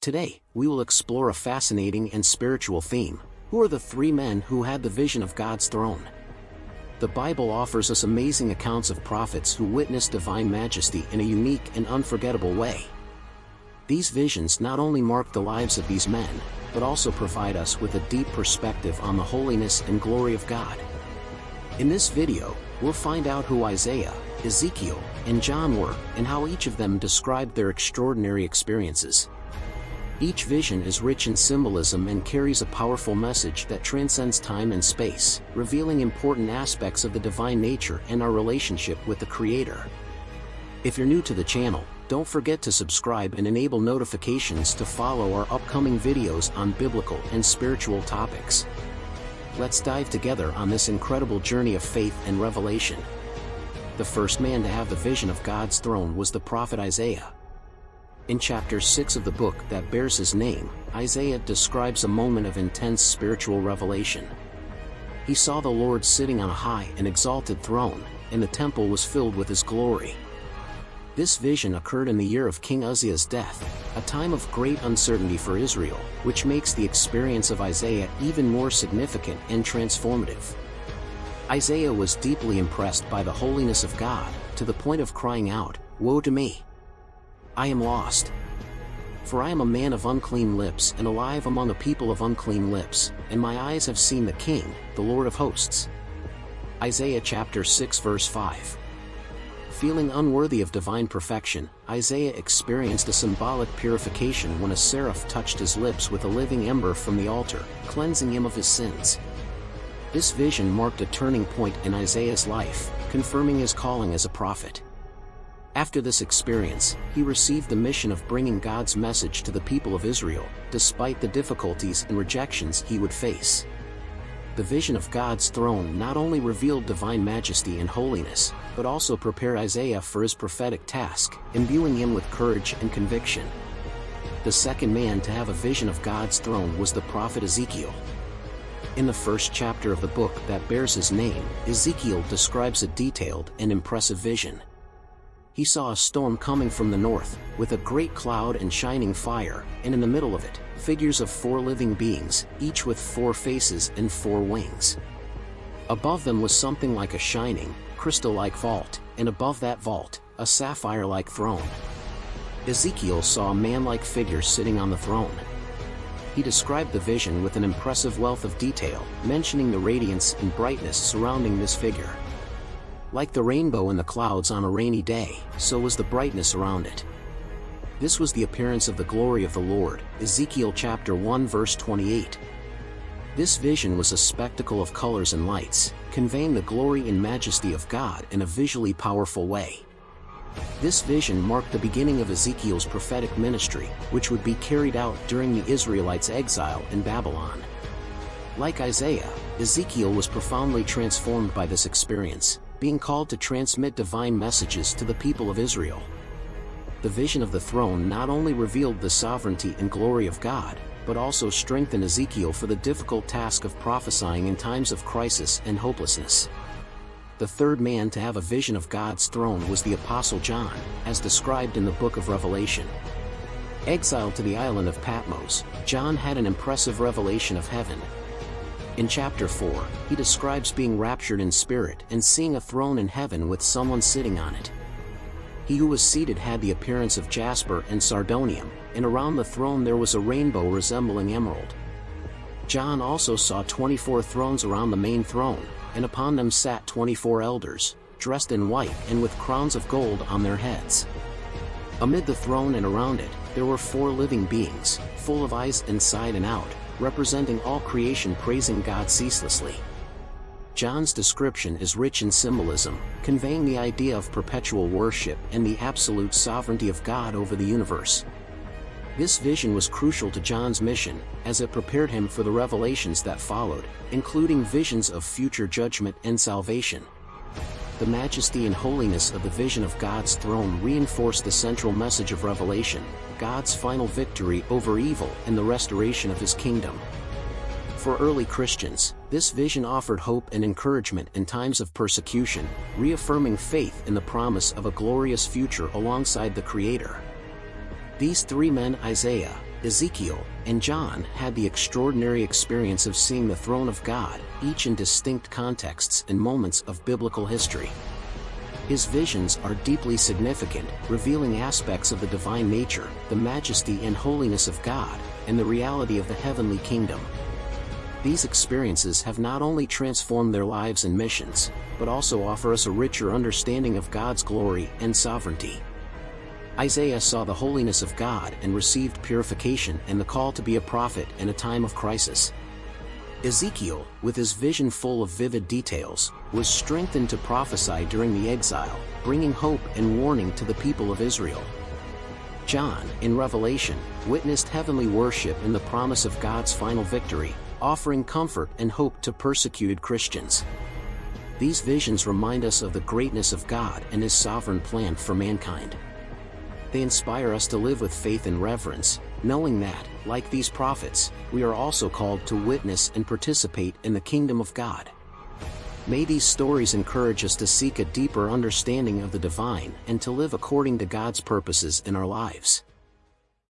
Today, we will explore a fascinating and spiritual theme. Who are the three men who had the vision of God's throne? The Bible offers us amazing accounts of prophets who witnessed divine majesty in a unique and unforgettable way. These visions not only mark the lives of these men, but also provide us with a deep perspective on the holiness and glory of God. In this video, we'll find out who Isaiah, Ezekiel, and John were, and how each of them described their extraordinary experiences. Each vision is rich in symbolism and carries a powerful message that transcends time and space, revealing important aspects of the divine nature and our relationship with the Creator. If you're new to the channel, don't forget to subscribe and enable notifications to follow our upcoming videos on biblical and spiritual topics. Let's dive together on this incredible journey of faith and revelation. The first man to have the vision of God's throne was the prophet Isaiah. In chapter 6 of the book that bears his name, Isaiah describes a moment of intense spiritual revelation. He saw the Lord sitting on a high and exalted throne, and the temple was filled with his glory. This vision occurred in the year of King Uzziah's death, a time of great uncertainty for Israel, which makes the experience of Isaiah even more significant and transformative. Isaiah was deeply impressed by the holiness of God, to the point of crying out, "Woe to me! I am lost. For I am a man of unclean lips and alive among a people of unclean lips, and my eyes have seen the King, the Lord of hosts." Isaiah chapter 6 verse 5. Feeling unworthy of divine perfection, Isaiah experienced a symbolic purification when a seraph touched his lips with a living ember from the altar, cleansing him of his sins. This vision marked a turning point in Isaiah's life, confirming his calling as a prophet. After this experience, he received the mission of bringing God's message to the people of Israel, despite the difficulties and rejections he would face. The vision of God's throne not only revealed divine majesty and holiness, but also prepared Isaiah for his prophetic task, imbuing him with courage and conviction. The second man to have a vision of God's throne was the prophet Ezekiel. In the first chapter of the book that bears his name, Ezekiel describes a detailed and impressive vision. He saw a storm coming from the north, with a great cloud and shining fire, and in the middle of it, figures of 4 living beings, each with 4 faces and 4 wings. Above them was something like a shining, crystal-like vault, and above that vault, a sapphire-like throne. Ezekiel saw a man-like figure sitting on the throne. He described the vision with an impressive wealth of detail, mentioning the radiance and brightness surrounding this figure. Like the rainbow in the clouds on a rainy day, so was the brightness around it. This was the appearance of the glory of the Lord, Ezekiel chapter 1 verse 28. This vision was a spectacle of colors and lights, conveying the glory and majesty of God in a visually powerful way. This vision marked the beginning of Ezekiel's prophetic ministry, which would be carried out during the Israelites' exile in Babylon. Like Isaiah, Ezekiel was profoundly transformed by this experience, being called to transmit divine messages to the people of Israel. The vision of the throne not only revealed the sovereignty and glory of God, but also strengthened Ezekiel for the difficult task of prophesying in times of crisis and hopelessness. The third man to have a vision of God's throne was the Apostle John, as described in the book of Revelation. Exiled to the island of Patmos, John had an impressive revelation of heaven. In chapter 4, he describes being raptured in spirit and seeing a throne in heaven with someone sitting on it. He who was seated had the appearance of jasper and sardonium, and around the throne there was a rainbow resembling emerald. John also saw 24 thrones around the main throne, and upon them sat 24 elders, dressed in white and with crowns of gold on their heads. Amid the throne and around it, there were 4 living beings, full of eyes inside and out, representing all creation praising God ceaselessly. John's description is rich in symbolism, conveying the idea of perpetual worship and the absolute sovereignty of God over the universe. This vision was crucial to John's mission, as it prepared him for the revelations that followed, including visions of future judgment and salvation. The majesty and holiness of the vision of God's throne reinforced the central message of Revelation, God's final victory over evil and the restoration of his kingdom. For early Christians, this vision offered hope and encouragement in times of persecution, reaffirming faith in the promise of a glorious future alongside the Creator. These 3 men, Isaiah, Ezekiel, and John had the extraordinary experience of seeing the throne of God, each in distinct contexts and moments of biblical history. His visions are deeply significant, revealing aspects of the divine nature, the majesty and holiness of God, and the reality of the heavenly kingdom. These experiences have not only transformed their lives and missions, but also offer us a richer understanding of God's glory and sovereignty. Isaiah saw the holiness of God and received purification and the call to be a prophet in a time of crisis. Ezekiel, with his vision full of vivid details, was strengthened to prophesy during the exile, bringing hope and warning to the people of Israel. John, in Revelation, witnessed heavenly worship and the promise of God's final victory, offering comfort and hope to persecuted Christians. These visions remind us of the greatness of God and His sovereign plan for mankind. They inspire us to live with faith and reverence, knowing that, like these prophets, we are also called to witness and participate in the kingdom of God. May these stories encourage us to seek a deeper understanding of the divine and to live according to God's purposes in our lives.